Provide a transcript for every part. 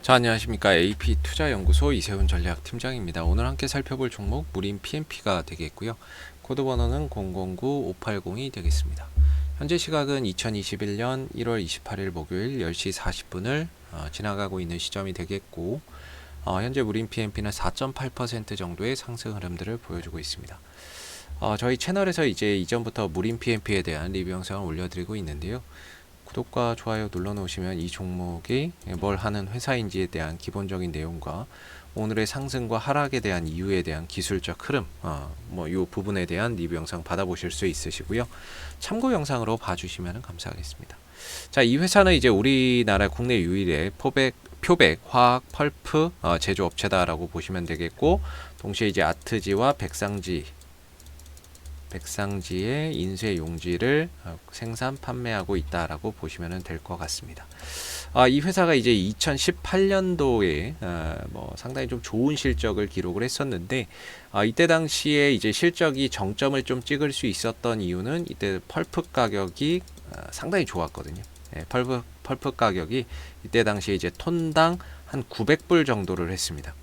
자, 안녕하십니까. AP투자연구소 이세훈 전략팀장입니다. 오늘 함께 살펴볼 종목 무림 PMP가 되겠고요. 코드 번호는 009580이 되겠습니다. 현재 시각은 2021년 1월 28일 목요일 10시 40분을 지나가고 있는 시점이 되겠고, 현재 무림 PMP는 4.8% 정도의 상승 흐름들을 보여주고 있습니다. 저희 채널에서 이제 이전부터 무림 PMP에 대한 리뷰 영상을 올려드리고 있는데요. 구독과 좋아요 눌러놓으시면 이 종목이 뭘 하는 회사인지에 대한 기본적인 내용과 오늘의 상승과 하락에 대한 이유에 대한 기술적 흐름, 이 부분에 대한 리뷰 영상 받아보실 수 있으시고요. 참고 영상으로 봐주시면 감사하겠습니다. 자, 이 회사는 이제 우리나라 국내 유일의 표백 화학 펄프 제조업체다라고 보시면 되겠고, 동시에 이제 아트지와 백상지의 인쇄 용지를 생산 판매하고 있다라고 보시면 될 것 같습니다. 이 회사가 이제 2018년도에 상당히 좀 좋은 실적을 기록을 했었는데, 이때 당시에 이제 실적이 정점을 좀 찍을 수 있었던 이유는 이때 펄프 가격이 상당히 좋았거든요. 펄프 가격이 이때 당시에 이제 톤당 한 900불 정도를 했습니다.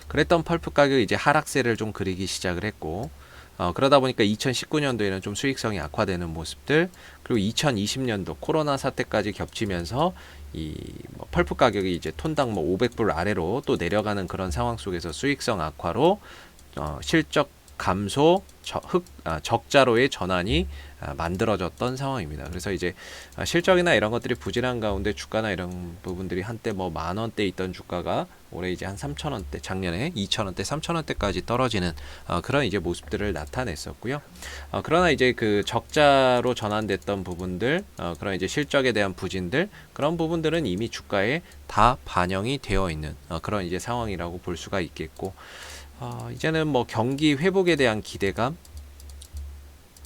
그랬던 펄프 가격이 이제 하락세를 좀 그리기 시작을 했고, 그러다 보니까 2019년도에는 좀 수익성이 악화되는 모습들, 그리고 2020년도 코로나 사태까지 겹치면서 펄프 가격이 이제 톤당 500불 아래로 또 내려가는 그런 상황 속에서 수익성 악화로 실적 감소, 적자로의 전환이 만들어졌던 상황입니다. 그래서 이제 실적이나 이런 것들이 부진한 가운데 주가나 이런 부분들이 한때 만원대 있던 주가가 올해 이제 한 3,000원대, 작년에 2,000원대, 3,000원대까지 떨어지는 그런 이제 모습들을 나타냈었고요. 그러나 이제 그 적자로 전환됐던 부분들, 그런 이제 실적에 대한 부진들, 그런 부분들은 이미 주가에 다 반영이 되어 있는 그런 이제 상황이라고 볼 수가 있겠고, 이제는 경기 회복에 대한 기대감,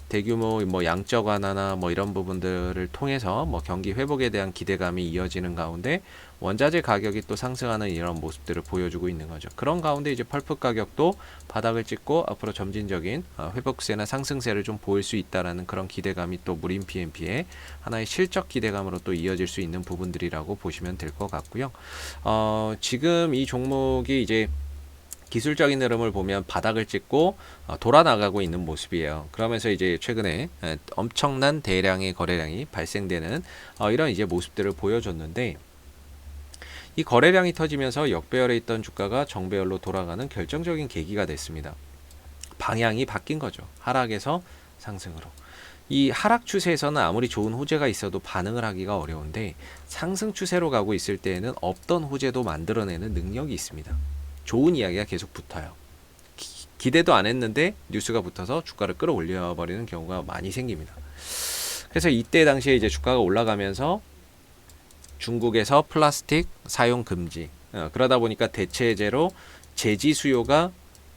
대규모 양적 완화나 이런 부분들을 통해서 경기 회복에 대한 기대감이 이어지는 가운데 원자재 가격이 또 상승하는 이런 모습들을 보여주고 있는 거죠. 그런 가운데 이제 펄프 가격도 바닥을 찍고 앞으로 점진적인 회복세나 상승세를 좀 보일 수 있다라는 그런 기대감이 또 무림 PMP의 하나의 실적 기대감으로 또 이어질 수 있는 부분들이라고 보시면 될 것 같고요. 지금 이 종목이 이제 기술적인 흐름을 보면 바닥을 찍고 돌아 나가고 있는 모습이에요. 그러면서 이제 최근에 엄청난 대량의 거래량이 발생되는 이런 이제 모습들을 보여줬는데, 이 거래량이 터지면서 역배열에 있던 주가가 정배열로 돌아가는 결정적인 계기가 됐습니다. 방향이 바뀐 거죠. 하락에서 상승으로. 이 하락 추세에서는 아무리 좋은 호재가 있어도 반응을 하기가 어려운데, 상승 추세로 가고 있을 때에는 없던 호재도 만들어내는 능력이 있습니다. 좋은 이야기가 계속 붙어요. 기대도 안 했는데 뉴스가 붙어서 주가를 끌어올려 버리는 경우가 많이 생깁니다. 그래서 이때 당시에 이제 주가가 올라가면서 중국에서 플라스틱 사용 금지, 그러다 보니까 대체재로 제지 수요가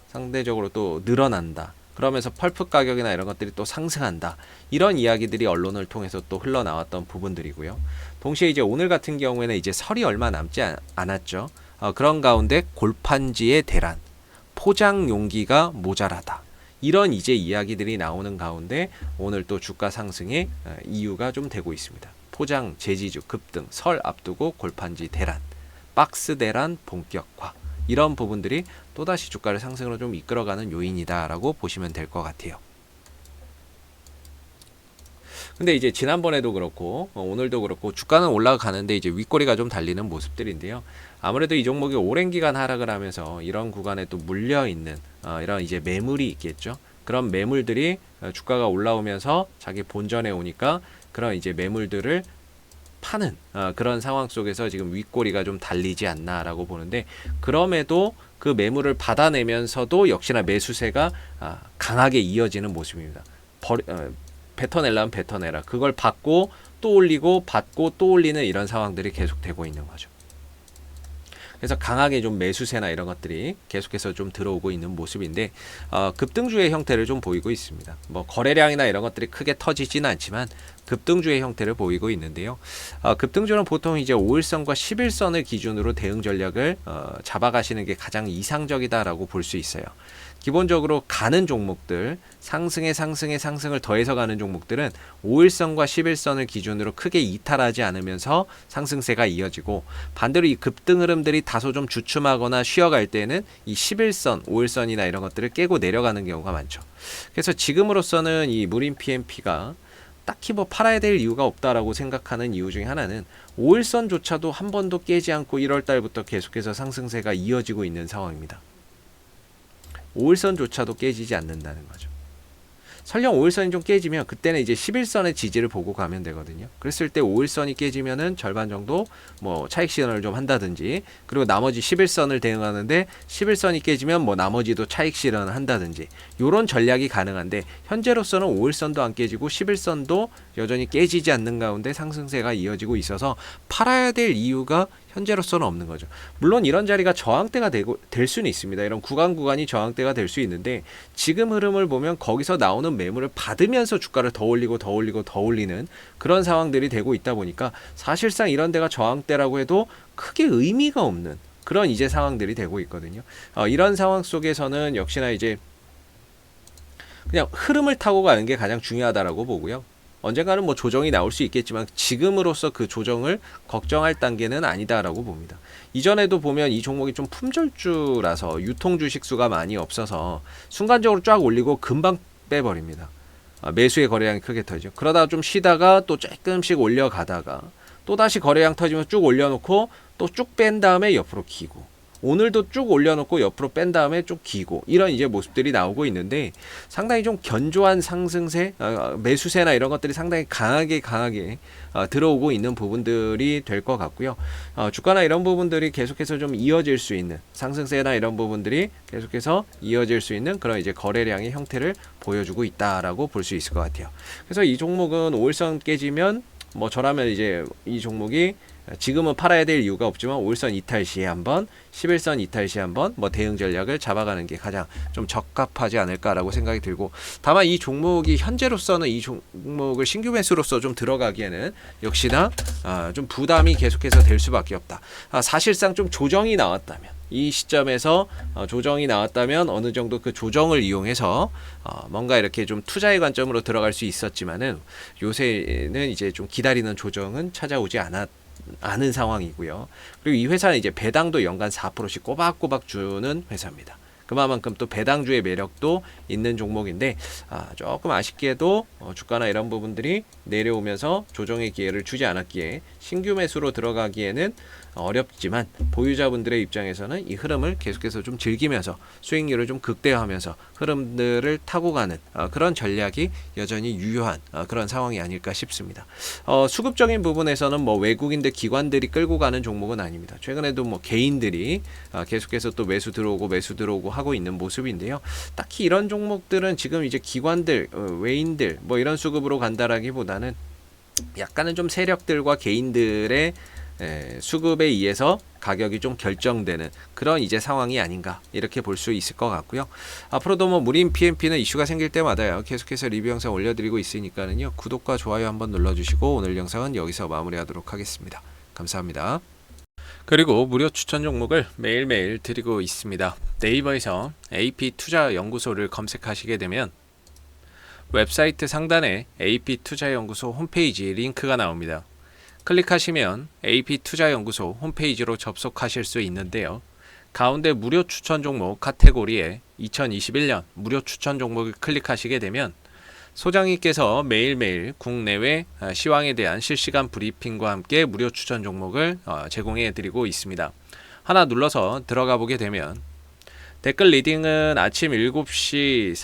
상대적으로 또 늘어난다. 그러면서 펄프 가격이나 이런 것들이 또 상승한다. 이런 이야기들이 언론을 통해서 또 흘러나왔던 부분들이고요. 동시에 이제 오늘 같은 경우에는 이제 설이 얼마 남지 않았죠. 그런 가운데 골판지의 대란, 포장 용기가 모자라다, 이런 이제 이야기들이 나오는 가운데 오늘 또 주가 상승의 이유가 좀 되고 있습니다. 포장 제지주 급등, 설 앞두고 골판지 대란, 박스 대란 본격화, 이런 부분들이 또다시 주가를 상승으로 좀 이끌어가는 요인이다라고 보시면 될 것 같아요. 근데 이제 지난번에도 그렇고 오늘도 그렇고 주가는 올라가는데 이제 윗꼬리가 좀 달리는 모습들인데요. 아무래도 이 종목이 오랜 기간 하락을 하면서 이런 구간에 또 물려 있는 이런 이제 매물이 있겠죠. 그런 매물들이 주가가 올라오면서 자기 본전에 오니까 그런 이제 매물들을 파는 그런 상황 속에서 지금 윗꼬리가 좀 달리지 않나라고 보는데, 그럼에도 그 매물을 받아내면서도 역시나 매수세가 강하게 이어지는 모습입니다. 뱉어내려면 뱉어내라. 그걸 받고 또 올리고 받고 또 올리는 이런 상황들이 계속되고 있는 거죠. 그래서 강하게 좀 매수세나 이런 것들이 계속해서 좀 들어오고 있는 모습인데, 급등주의 형태를 좀 보이고 있습니다. 거래량이나 이런 것들이 크게 터지지는 않지만 급등주의 형태를 보이고 있는데요. 급등주는 보통 이제 5일선과 10일선을 기준으로 대응 전략을 잡아가시는 게 가장 이상적이다라고 볼 수 있어요. 기본적으로 가는 종목들, 상승을 더해서 가는 종목들은 5일선과 10일선을 기준으로 크게 이탈하지 않으면서 상승세가 이어지고, 반대로 이 급등 흐름들이 다소 좀 주춤하거나 쉬어갈 때는 이 11선, 5일선이나 이런 것들을 깨고 내려가는 경우가 많죠. 그래서 지금으로서는 이 무림 PMP가 딱히 뭐 팔아야 될 이유가 없다라고 생각하는 이유 중에 하나는 5일선조차도 한 번도 깨지 않고 1월 달부터 계속해서 상승세가 이어지고 있는 상황입니다. 5일선조차도 깨지지 않는다는 거죠. 설령 5일선이 좀 깨지면 그때는 이제 11선의 지지를 보고 가면 되거든요. 그랬을 때 5일선이 깨지면은 절반 정도 뭐 차익 실현을 좀 한다든지, 그리고 나머지 11선을 대응하는데 11선이 깨지면 뭐 나머지도 차익 실현을 한다든지, 요런 전략이 가능한데, 현재로서는 5일선도 안 깨지고 11선도 여전히 깨지지 않는 가운데 상승세가 이어지고 있어서 팔아야 될 이유가 현재로서는 없는 거죠. 물론 이런 자리가 저항대가 될 수는 있습니다. 이런 구간이 저항대가 될 수 있는데, 지금 흐름을 보면 거기서 나오는 매물을 받으면서 주가를 더 올리는 그런 상황들이 되고 있다 보니까 사실상 이런 데가 저항대라고 해도 크게 의미가 없는 그런 이제 상황들이 되고 있거든요. 이런 상황 속에서는 역시나 이제 그냥 흐름을 타고 가는 게 가장 중요하다라고 보고요. 언젠가는 뭐 조정이 나올 수 있겠지만 지금으로서 그 조정을 걱정할 단계는 아니다라고 봅니다. 이전에도 보면 이 종목이 좀 품절주라서 유통 주식수가 많이 없어서 순간적으로 쫙 올리고 금방 빼버립니다. 매수의 거래량이 크게 터지죠. 그러다가 좀 쉬다가 또 조금씩 올려가다가 또 다시 거래량 터지면 쭉 올려놓고 또 쭉 뺀 다음에 옆으로 기고, 오늘도 쭉 올려놓고 옆으로 뺀 다음에 쭉 기고, 이런 이제 모습들이 나오고 있는데, 상당히 좀 견조한 상승세, 매수세나 이런 것들이 상당히 강하게 들어오고 있는 부분들이 될 것 같고요. 주가나 이런 부분들이 계속해서 좀 이어질 수 있는, 상승세나 이런 부분들이 계속해서 이어질 수 있는 그런 이제 거래량의 형태를 보여주고 있다라고 볼 수 있을 것 같아요. 그래서 이 종목은 5일선 깨지면 뭐 저라면 이제 이 종목이 지금은 팔아야 될 이유가 없지만 5일선 이탈 시에 한번, 11선 이탈 시에 한번 뭐 대응 전략을 잡아가는 게 가장 좀 적합하지 않을까라고 생각이 들고, 다만 이 종목이 현재로서는 이 종목을 신규 매수로서 좀 들어가기에는 역시나 좀 부담이 계속해서 될 수밖에 없다. 사실상 좀 조정이 나왔다면, 이 시점에서 조정이 나왔다면 어느 정도 그 조정을 이용해서 뭔가 이렇게 좀 투자의 관점으로 들어갈 수 있었지만은, 요새는 이제 좀 기다리는 조정은 찾아오지 않은 상황이고요. 그리고 이 회사는 이제 배당도 연간 4%씩 꼬박꼬박 주는 회사입니다. 그만큼 또 배당주의 매력도 있는 종목인데, 조금 아쉽게도 주가나 이런 부분들이 내려오면서 조정의 기회를 주지 않았기에 신규 매수로 들어가기에는 어렵지만, 보유자분들의 입장에서는 이 흐름을 계속해서 좀 즐기면서 수익률을 좀 극대화하면서 흐름들을 타고 가는 그런 전략이 여전히 유효한 그런 상황이 아닐까 싶습니다. 수급적인 부분에서는 뭐 외국인들, 기관들이 끌고 가는 종목은 아닙니다. 최근에도 뭐 개인들이 계속해서 또 매수 들어오고 하고 있는 모습인데요. 딱히 이런 종목들은 지금 이제 기관들, 외인들 뭐 이런 수급으로 간다라기보다는 약간은 좀 세력들과 개인들의 수급에 의해서 가격이 좀 결정되는 그런 이제 상황이 아닌가, 이렇게 볼 수 있을 것 같고요. 앞으로도 뭐 무림 PMP는 이슈가 생길 때마다요, 계속해서 리뷰 영상 올려드리고 있으니까는요, 구독과 좋아요 한번 눌러주시고 오늘 영상은 여기서 마무리하도록 하겠습니다. 감사합니다. 그리고 무료 추천 종목을 매일매일 드리고 있습니다. 네이버에서 AP투자연구소를 검색하시게 되면 웹사이트 상단에 AP투자연구소 홈페이지 링크가 나옵니다. 클릭하시면 AP투자연구소 홈페이지로 접속하실 수 있는데요. 가운데 무료 추천 종목 카테고리에 2021년 무료 추천 종목을 클릭하시게 되면 소장님께서 매일매일 국내외 시황에 대한 실시간 브리핑과 함께 무료 추천 종목을 제공해 드리고 있습니다. 하나 눌러서 들어가 보게 되면 댓글 리딩은 아침 7시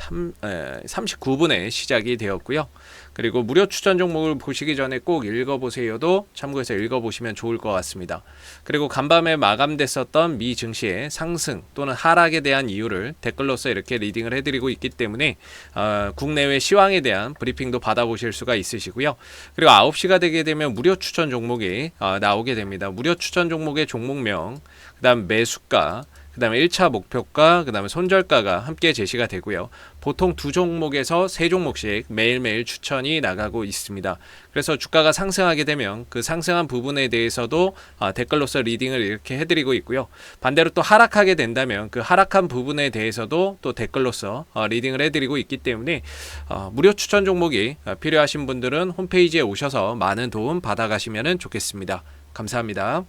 39분에 시작이 되었고요. 그리고 무료 추천 종목을 보시기 전에 꼭 읽어보세요도 참고해서 읽어보시면 좋을 것 같습니다. 그리고 간밤에 마감됐었던 미 증시의 상승 또는 하락에 대한 이유를 댓글로서 이렇게 리딩을 해드리고 있기 때문에 국내외 시황에 대한 브리핑도 받아보실 수가 있으시고요. 그리고 9시가 되게 되면 무료 추천 종목이 나오게 됩니다. 무료 추천 종목의 종목명, 그 다음 매수가, 그 다음에 1차 목표가, 그 다음에 손절가가 함께 제시가 되고요. 보통 두 종목에서 세 종목씩 매일매일 추천이 나가고 있습니다. 그래서 주가가 상승하게 되면 그 상승한 부분에 대해서도 댓글로서 리딩을 이렇게 해드리고 있고요. 반대로 또 하락하게 된다면 그 하락한 부분에 대해서도 또 댓글로서 리딩을 해드리고 있기 때문에 무료 추천 종목이 필요하신 분들은 홈페이지에 오셔서 많은 도움 받아가시면 좋겠습니다. 감사합니다.